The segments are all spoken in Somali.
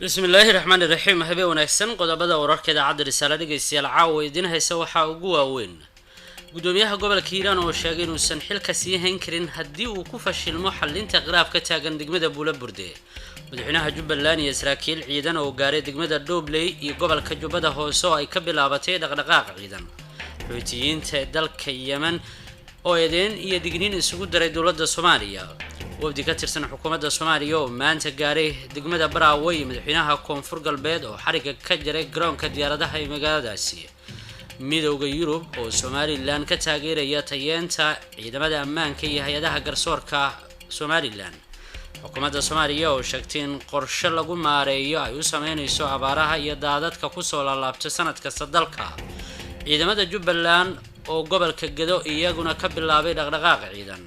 بسم الله الرحمن الرحيم هبي ونكسن qodobada wararka idaacada risaale dhageystayaal caawa idin haysa waxa ugu waaweyn gudoomiyaha gobolka Hiiraan oo sheegay inuu san xilka sii hayn karin hadii uu ku fashilmo xalinta qiraabka taagan degmada Buulaburde madaxweynaha Jubbaland iyo saraakiil ciidan oo gaaray degmada Doobley iyo gobolka Jubbada Hoose oo ay ka bilaabatay dhaqdhaqaaq ciidan xoutiyiinta dalka Yemen oo eedeen iyo digniin isugu daray dawladda Soomaaliya wafdi ka tirsan xukuumadda Soomaaliya oo maanta gaaray degmada Baraaway madaxweynaha Koonfur Galbeed oo xariga ka jaray garoonka diyaaradaha ee magaaladaasi midowga Yurub oo Somaliland ka taageeraya tayeenta ciidamada ammaanka iyo hay'adaha garsoorka Somaliland xukuumadda Soomaaliya oo sheegtay in qorshe lagu maareeyo ay u sameynayso abaaraha iyo daadadka ku soo laabtay sanad kasta dalka ciidamada Jubbaland oo gobolka Gedo iyaguna ka bilaabay dhaqdhaqaaq ciidan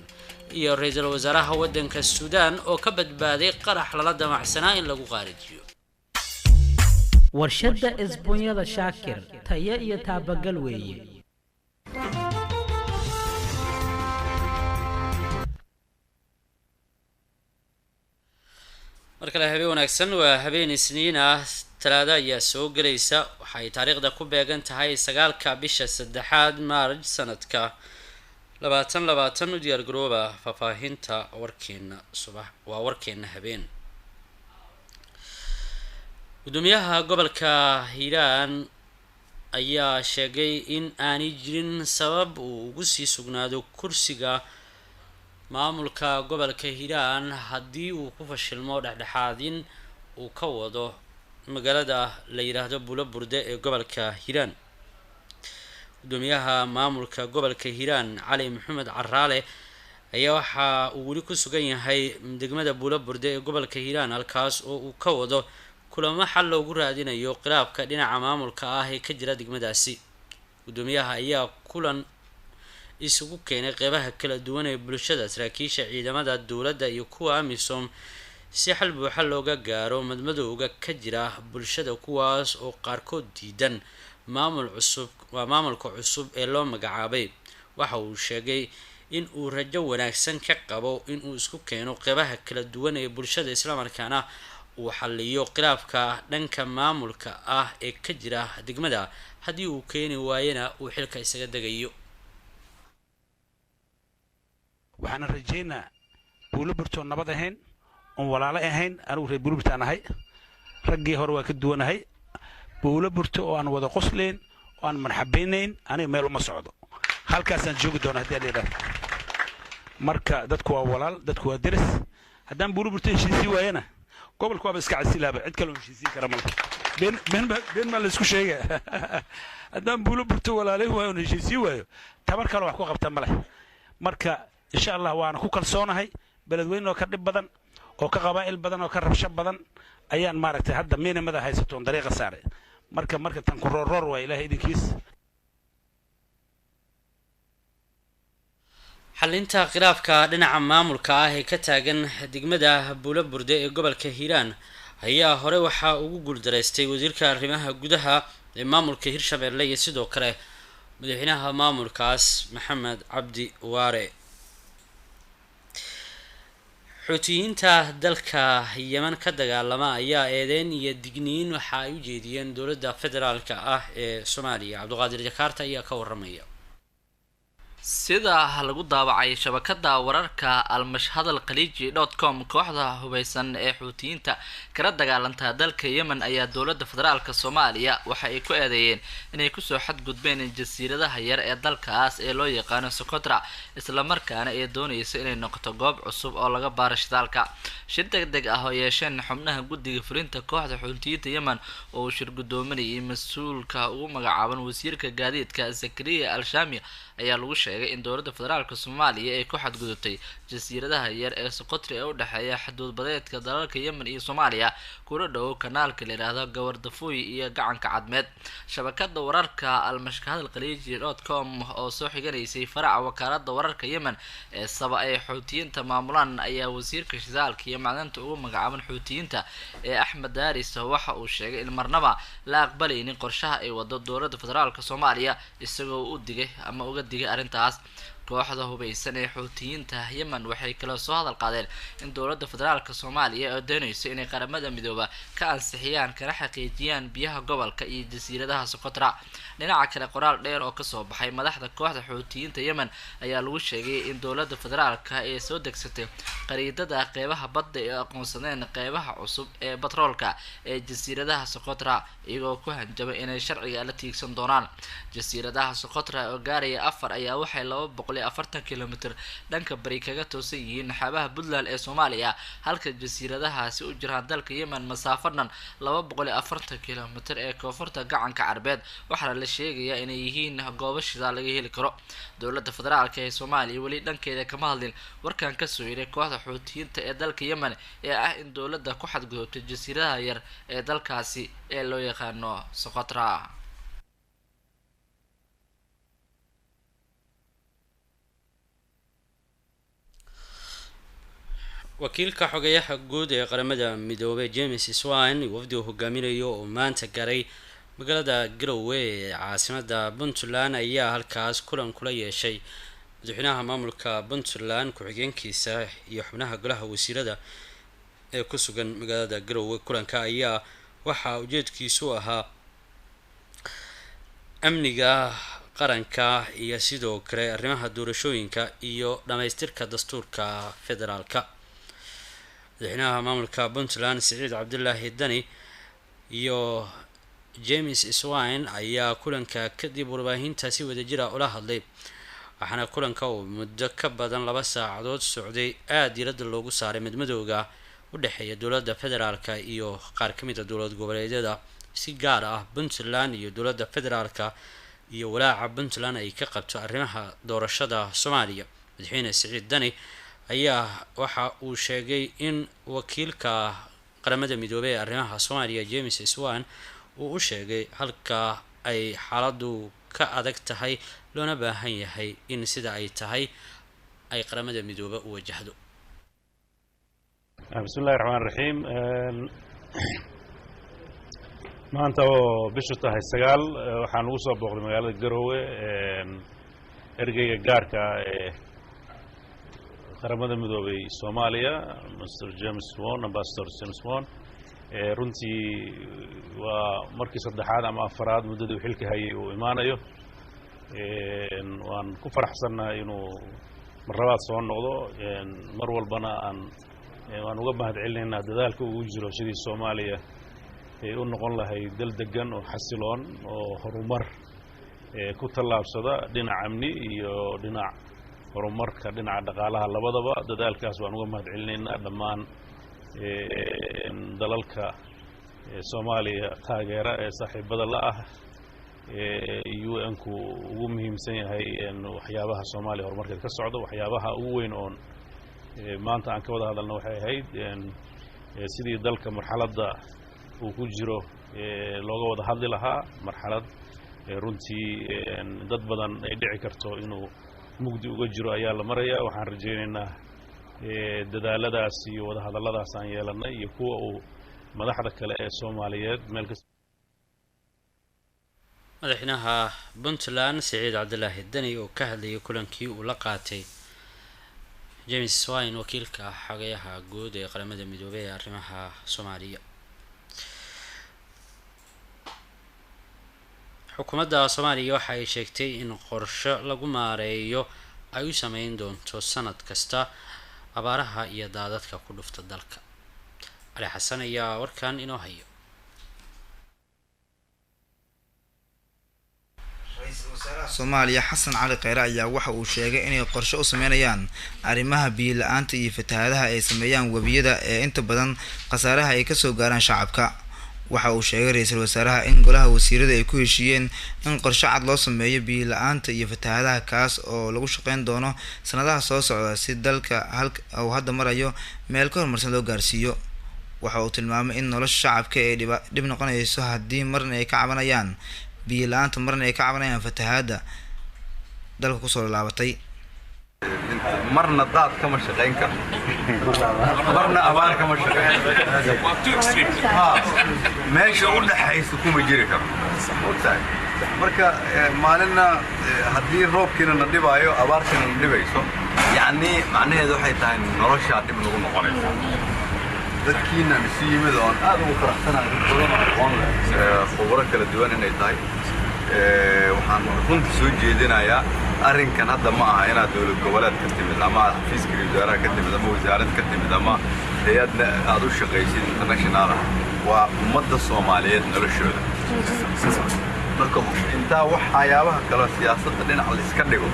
iyo ra'iisul wasaaraha waddanka Suudaan oo ka badbaaday qarax lala damacsanaa in lagu qaarijiyo warshada isbuunyada Shaakir tayo iyo taabagal weeye marka la habeen wanaagsan waa habeen Isniin ah talaada ayaa soo galaysa waxay taariikhda ku beegan tahay 9ka bisha 3aad Maarch sanadka 2020 u diyaar garooba faafahinta warkeena subax waa warkeena habeen gudoomiyaha gobolka Hiiraan ayaa sheegay in aanay jirin sabab uu ugu sii sugnaado kursiga maamulka gobolka Hiiraan hadii uu ku fashilmo dhexdhexaadin uu ka wado magaalada la yiraahdo Buulaburde ee gobolka Hiiraan gudoomiyaha maamulka gobolka Hiiraan Cali Maxamed Caraale ayaa waxa uu wali ku sugan yahay degmada Buulaburde ee gobolka Hiiraan halkaas oo uu ka wado kulamo xal loogu raadinayo qiraabka dhinaca maamulka ah ee ka jira degmadaasi gudoomiyaha ayaa kulan isugu keenay qeybaha kala duwan ee bulshada saraakiisha ciidamada dawladda iyo kuwa AMISOM si xal buuxa looga gaaro madmadowga ka jira bulshada kuwaas oo qaarkood diidan maamulka cusub ee loo magacaabay waxa uu sheegay in uu rajo wanaagsan ka qabo in uu isku keeno qeybaha kala duwan ee bulshada isla markaana uu xalliyo qiraabka dhanka maamulka ah ee ka jira degmada hadii uu keeni waayana uu xilka isaga dagayo waxaan rajeynaa Buulaburde nabad ahayn oo walaalo ahayn anigu reer Buulaburde aan ahay raggii hore waa ka duwanahay Buulaburde oo aan wada qosleen oo aan marxabeynayn aniga meel uma socdo halkaas aan joogi doonaa hadii leedahay marka dadku waa walaal dadku waa deris hadaan Buulaburde heshiisi waayana gobolku waa iska casilaaba cid kale oo heshiisi kara mal been ma la isku sheegay hadaan Buulaburde walaalay waayo heshiisi waayo tabar kale wax ku qabta male marka insha Allah waana ku kalsoonahay beledweyne oo ka dib badan oo ka qabaa'il badan oo ka rabsho badan ayaan maaragtay hadda meenamada haysato dariiqa saaray marka tan ku roor waa Ilaahay idinkiis xalinta qiraabka dhinaca maamulka ah ee ka taagan degmada Buulaburde ee gobolka Hiiraan ayaa hore waxa ugu guuldareystay wasiirka arrimaha gudaha ee maamulka Hirshabeelle iyo sidoo kale madaxweynaha maamulkaas Maxamed Cabdi Waare xoutiyiinta dalka Yemen ka dagaalama ayaa eedeen iyo digniin waxa ay u jeediyeen dawladda federaalka ah ee Soomaaliya Cabduqaadir Jakarta ayaa ka waramaya sida lagu daabacay shabakada wararka almashhadalkhaliiji.com kooxda hubeysan ee xuutiyiinta kala dagaalanta dalka Yemen ayaa dawladda federaalka Soomaaliya waxa ay ku eedeeyeen inay ku soo xadgudbeen jasiiradaha yar ee dalkaas ee loo yaqaan Socotra isla markaana ay doonayso inay noqoto goob cusub oo laga baaro shidaalka shir degdeg ah oo yeesheen xubnaha guddiga fulinta kooxda xuutiyiinta Yemen oo shir gudoominayay mas'uulka ugu magacaaban wasiirka gaadiidka Zakariya Al-Shami ayaa lagu sheegay in dawladda federaalka Soomaaliya ay ku xadgudubtay jasiiradaha yar ee Socotra ee u dhaxeeya xuduud badeedka dalalka Yemen iyo Soomaaliya kuna dhow kanaalka la yiraahdo Gawardafuy iyo gacanka cadmeed shabakada wararka almashhadalkhaliiji.com oo soo xiganaysay faraca wakaalada wararka Yemen ee saba ay xuutiyiinta maamulaan ayaa wasiirka shidaalka iyo macdanta ugu magacaaban xuutiyiinta ee Axmed Daaris waxa uu sheegay in marnaba la aqbalaynin qorshaha ay wado dawladda federaalka Soomaaliya isagoo u digay ama uga digay arrintaas kooxda hubeysan ee xuutiyiinta yemen waxay kala soo hadal qaadeen in dowladda federaalka soomaaliya oo doonayso inay qaramada midooba ka ansixiyaan kana xaqiijiyaan biyaha gobolka iyo jasiiradaha socotra. dhinaca kale qoraal dheer oo kasoo baxay madaxda kooxda xuutiyiinta yemen ayaa lagu sheegay in dowladda federaalka ay soo degsatay qariidada qeybaha badda ee aqoonsadeen qeybaha cusub ee batroolka ee jasiiradaha socotra iyagoo ku hanjabay inay sharciga la tiigsan doonaan. jasiiradaha socotra oo gaaraya 4 ayaa waxay 240 kilomitir dhanka bari kaga toosan yihiin xeebaha Puntland ee Soomaaliya halka jasiiradahaasi u jiraan dalka Yemen masaafo dhan 240 kilomitir ee koonfurta gacanka Carbeed waxaana la sheegayaa inay yihiin goobo shidaal laga heli karo. dowladda federaalka ee Soomaaliya wali dhankeeda kama hadlin warkan ka soo yeeray kooxda xuutiyiinta ee dalka Yemen ee ah in dowladda ku xadgudubtay jasiiradaha yar ee dalkaasi ee loo yaqaano Socotra. wakiilka xogayaha guud ee qaramada midoobay James Swan wafdi uu hogaaminayo oo maanta garay magaalada Garowe ee caasimadda Puntland ayaa halkaas kulan kula yeeshay madaxweynaha maamulka Puntland ku-xigeenkiisa iyo xubnaha golaha wasiirada ee ku sugan magaalada Garowe. kulanka ayaa waxa ujeedkiisu ahaa amniga qaranka iyo sidoo kale arrimaha doorashooyinka iyo dhamaystirka dastuurka federaalka. madaxweynaha maamulka Puntland Siciid Cabdullaahi Dani iyo James Swan ayaa kulanka kadib warbaahinta si wadajir ah ula hadlay waxaana kulanka uu muddo ka badan 2 saacadood socday aad diiradda loogu saaray midmadowga u dhaxeeya dowladda federaalka iyo qaar ka mid ah dowlad goboleedyada si gaar ah Puntland iyo dowladda federaalka iyo walaaca Puntland ay ka qabto arrimaha doorashada Soomaaliya. madaxweyne Siciid Dani ayaa waxa uu sheegay in wakiilka qaramada midoobay ee arrimaha Soomaaliya James Swan uu u sheegay halka ay xaaladdu ka adag tahay loona baahan yahay in sida ay tahay ay qaramada midoobay u wajahdo. bismillaahir rahmaanir rahiim. maanta oo bishu tahay 9 waxaan ugu soo booqday magaalada Garowe ergeyga gaarka ee qaramada midoobay Soomaaliya Mr. James Swan, Ambassador James Swan. runtii waa markii saddexaad ama afaraad muddada uu xilka hayay uu imaanayo. waan ku faraxsanahay inuu marlabaad soo noqdo. mar walbana waan uga mahadcelinaynaa dadaalka uu jiro sidii Soomaaliya ay u noqon lahayd dal degan oo xasiloon oo horumar ku tallaabsada dhinaca amni iyo dhinaca horumarka dhinaca dhaqaalaha labadaba. dadaalkaas waan uga mahadcelinaynaa dhammaan dalalka Soomaaliya taageera ee saaxiibada la ah UN-ku ugu muhiimsan yahay waxyaabaha Soomaaliya horumarkeeda ka socdo. waxyaabaha ugu weyn oo maanta aan ka wada hadalno waxay ahayd sidii dalka marxaladda uu ku jiro looga wada hadli lahaa. marxalad runtii dad badan ay dhici karto inuu mugdi uga jiro ayaa la marayaa. waxaan rajaynaynaa dadaaladaas iyo wada hadalladaas aan yeelanay iyo kuwa uu madaxda kale ee Soomaaliyeed meel kasta. madaxweynaha Puntland Siciid Cabdullaahi Dani oo ka hadlayay kulankii uu la qaatay James Swan wakiilka xogayaha guud ee qaramada midoobay ee arrimaha Soomaaliya. xukuumadda Soomaaliya waxa ay sheegtay in qorshe lagu maareeyo ay u sameyn doonto sanad kasta abaaraha iyo daadadka ku dhufta dalka. Ali Xasan ayaa warkan inoo hayo. Soomaaliya Xasan Cali Kheyre ayaa waxa uu sheegay inay qorshe u sameynayaan arrimaha biyo la'aanta iyo fatahaadaha ay sameeyaan wabiyada ee inta badan khasaaraha ay ka soo gaaraan shacabka. waxa uu sheegay ra'iisul wasaaraha in golaha wasiirada ay ku heshiiyeen in qorshe cad loo sameeyo biyo la'aanta iyo fatahaadaha kaas oo lagu shaqeyn doono sanadaha soo socda si dalka uu hadda marayo meel ka horumarsan loo gaarsiiyo. waxa uu tilmaamay in nolosha shacabka ay dhib noqonayso haddii marna ay ka cabanayaan biyo la'aanta marna ay ka cabanayaan fatahaada dalka kusoo laabatay. marna daad kama shaqeyn karo marna abaar kama shaqeyn meesha u dhaxaysa kuma jiri karo. marka maalinna haddii roobkiina na dhibaayo abaartiina na dhibayso yacni macnaheedu waxay tahay noloshaa dib nagu noqonaysa dadkiina isu yimid oon aad ugu faraxsanahay badan aqoon leh khubaro kala duwan inay tahay waxaan runtii soo jeedinayaa arrinkan hadda ma aha inaad dowlad goboleed ka timid ama aad xafiiska wasaaraha ka timid ama wasaarad ka timid ama hay-adna aad u shaqaysid international ah waa ummadda soomaaliyeed noloshooda marka intaa waxyaabaha kale siyaasadda dhinac la iska dhigo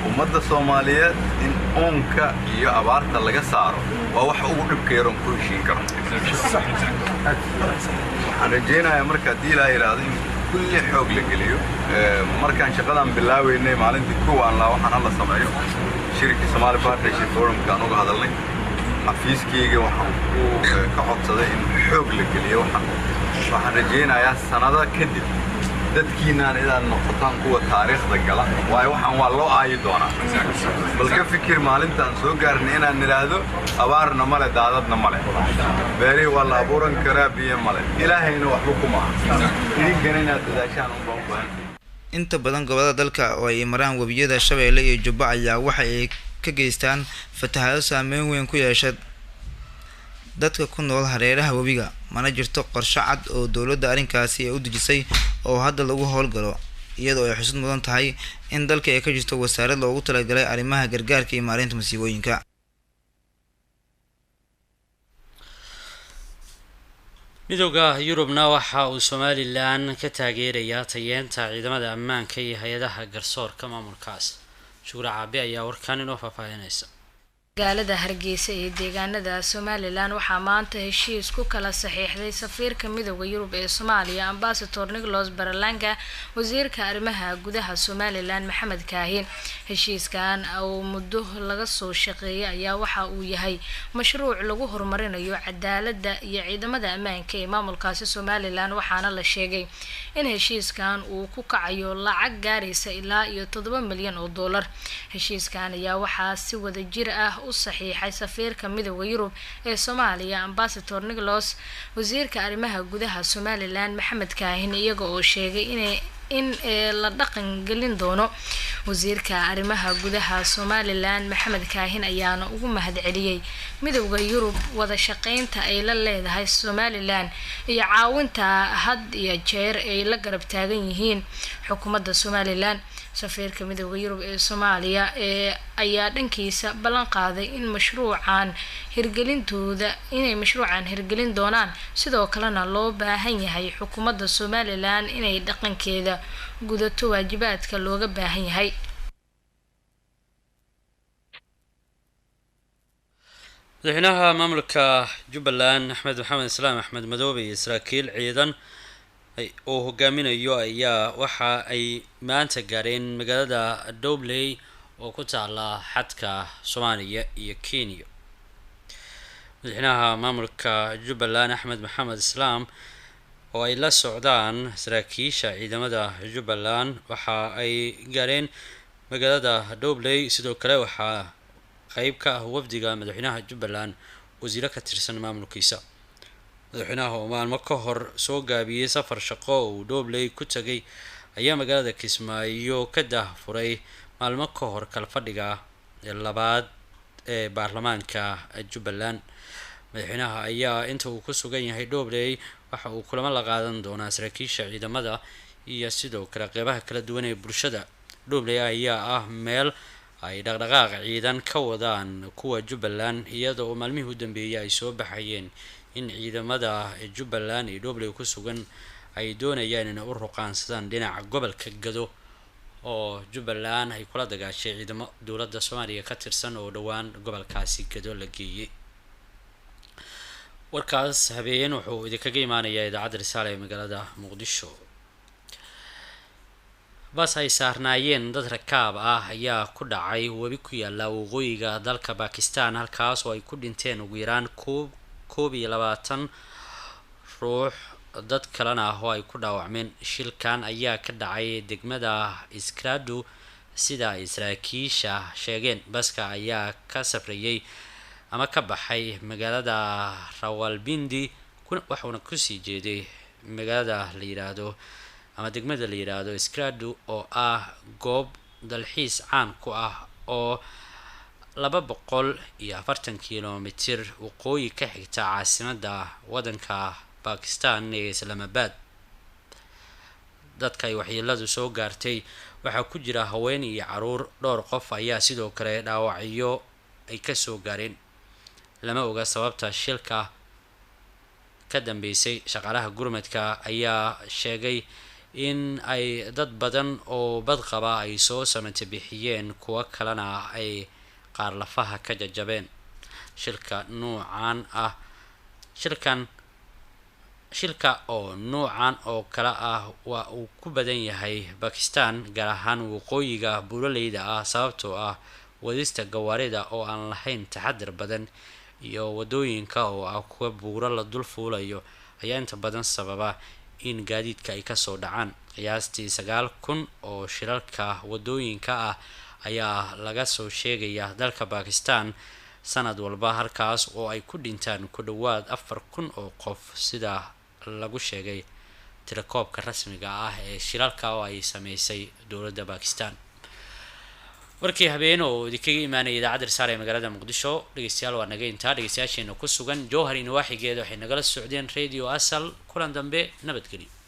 ummadda soomaaliyeed in oonka iyo abaarta laga saaro waa wax ugu dhibka yaroon ku heshiin karo waxaan rajaynayaa marka haddii ilaa yidhaahdo in kulli xoog la geliyo markaan shaqadan bilaaweynay maalintii kow aan laa waxaan hala sameeyo shirkii Somali Partnership Forumka aan uga hadalnay xafiiskayga waxaan ka codsaday in xoog la geliyo waxaan rajaynayaa sanado kadib dadkiinaan idaan noqotaan kuwa taariikhda gala waayo waxaan waa loo aayi doonaa bal ka fikir maalintaan soo gaarnay inaan nidhaahdo abaarna male daadadna male beerihii waa la abuuran karaa biyo male ilaahayna waxba kuma aha idinkana inaad dadaashaan unba u baahan inta badan gobolada dalka oo ay maraan webiyada Shabeelle iyo Jubba ayaa waxa ay ka geystaan fatahaado saameyn weyn ku yeesha dadka ku nool hareeraha webiga mana jirto qorshe cad oo dawladda arrinkaasi ay u dejisay oo hadda lagu howlgalo iyadoo ay xusud mudan tahay in dalka ay ka jirto wasaarad loogu talagalay arrimaha gargaarka iyo maareynta masiibooyinka midowga Yurubna waxa uu Somaliland ka taageerayaa tayeenta ciidamada ammaanka iyo hay'adaha garsoorka maamulkaas Shuura Caabi ayaa warkaan inoo faahfaahinaysa magaalada Hargeysa ee deegaanada Somaliland waxaa maanta heshiis ku kala saxiixday safiirka midowga Yurub ee Soomaaliya Ambassador Nicholas Barlanga wasiirka arrimaha gudaha Somaliland Maxamed Kaahin heshiiskan oo muddo laga soo shaqeeyay ayaa waxa uu yahay mashruuc lagu horumarinayo cadaaladda iyo ciidamada ammaanka ee maamulkaasi Somaliland waxaana la sheegay in heshiiskan uu ku kacayo lacag gaaraysa ilaa iyo 7 milyan oo dollar heshiiskan ayaa waxaa si wada jir ah u saxiixay safiirka midowga Yurub ee Soomaaliya Ambassador Nicholas wasiirka arrimaha gudaha Somaliland Maxamed Kaahin iyaga oo sheegay in la dhaqan gelin doono wasiirka arrimaha gudaha Somaliland Maxamed Kaahin ayaana ugu mahadceliyay midowga Yurub wada shaqeynta ay la leedahay Somaliland iyo caawinta had iyo jeer ay la garab taagan yihiin xukuumadda Somaliland safiirka midowga Yurub ee Soomaaliya ayaa dhankiisa ballan qaaday in mashruucan hirgelin doonaan sidoo kalena loo baahan yahay xukuumadda Somaliland inay dhaqankeeda gudato waajibaadka looga baahan yahay madaxweynaha maamulka Jubbaland Axmed Maxamed Islaam Axmed Madoobe iyo saraakiil ciidan oo hogaaminayo ayaa waxa ay maanta gaareen magaalada Dobley oo ku taala xadka Soomaaliya iyo Kenya madaxweynaha maamulka Jubbaland Axmed Maxamed Islaam oo ay la socdaan saraakiisha ciidamada Jubbaland waxa ay gaareen magaalada Dobley sidoo kale waxa qayb ka ah wafdiga madaxweynaha Jubbaland wasiiro ka tirsan maamulkiisa madaxweynaha oo maalmo ka hor soo gaabiyay safar shaqo oo Dobley ku tagay ayaa magaalada Kismaayo ka daahfuray maalmo ka hor kala fadhiga labaad ee baarlamaanka Jubbaland madaxweynaha ayaa inta uu ku sugan yahay Dobley waxa uu kulamo la qaadan doonaa saraakiisha ciidamada iyo sidoo kale qeybaha kala duwan ee bulshada Dobley ayaa ah meel ay dhaqdhaqaaq ciidan ka wadaan kuwa Jubbaland iyadoo maalmihii u dambeeyay ay soo baxayeen in ciidamada Jubbaland ee Dobley ku sugan ay doonayaan in u ruqaansadaan dhinaca gobolka Gado oo Jubbaland ay kula dagaashay ciidamo dawladda Soomaaliya ka tirsan oo dhawaan gobolkaasi Gado la geeyay warkaas habeen wuxuu idinkaga imaanayaa idaacadda Risaale ee magaalada Muqdisho bas ay saarnaayeen dad rakaab ah ayaa ku dhacay webi ku yaala waqooyiga dalka Pakistan halkaas oo ay ku dhinteen ugu yaraan 22 ruux dad kalena ah oo ay ku dhaawacmeen shilkan ayaa ka dhacay degmada Iskraadu sida saraakiisha sheegeen baska ayaa ka safrayay ama ka baxay magaalada Rawalpindi waxaana ku sii jeeday magaalada la yiraahdo ama degmada la yiraahdo Skradu oo ah goob dalxiis caan ku ah oo 240 kilomitir waqooyi ka xigta caasimadda wadanka Pakistan ee Islamabad. dadka ay waxyeeladu soo gaartay waxaa ku jira haween iyo caruur. dhowr qof ayaa sidoo kale dhaawacyo ay ka soo gaareen. lama oga sababta shilka ka dambeysay. shaqaalaha gurmadka ayaa sheegay in ay dad badan oo badqaba ay soo samata bixiyeen, kuwa kalena ay qaar lafaha ka jajabeen. shilka oo noocan oo kala ah waa uu ku badan yahay Pakistan, gaar ahaan waqooyiga buuraleyda ah, sababtoo ah wadista gawaarida oo aan lahayn taxadar badan iyo wadooyinka oo ah kuwa buuro la dul fuulayo ayaa inta badan sababa in gaadiidka ay kasoo dhacaan. qiyaastii 9,000 oo shilalka wadooyinka ah ayaa laga soo sheegaya dalka Pakistan sanad walba, halkaas oo ay ku dhintaan ku dhawaad 4,000 oo qof sida lagu sheegay tirakoobka rasmiga ah ee shilalka oo ay sameysay dowladda Pakistan. warkii habeen oo idinkaga imaanaya idaacadda Risaale ee magaalada Muqdisho. dhegeystayaal waa naga intaa. dhegeystayaasheena ku sugan Jowhar iyo waaxigeeda waxay nagala socdeen Radio Asal. kulan dambe nabadgelyo.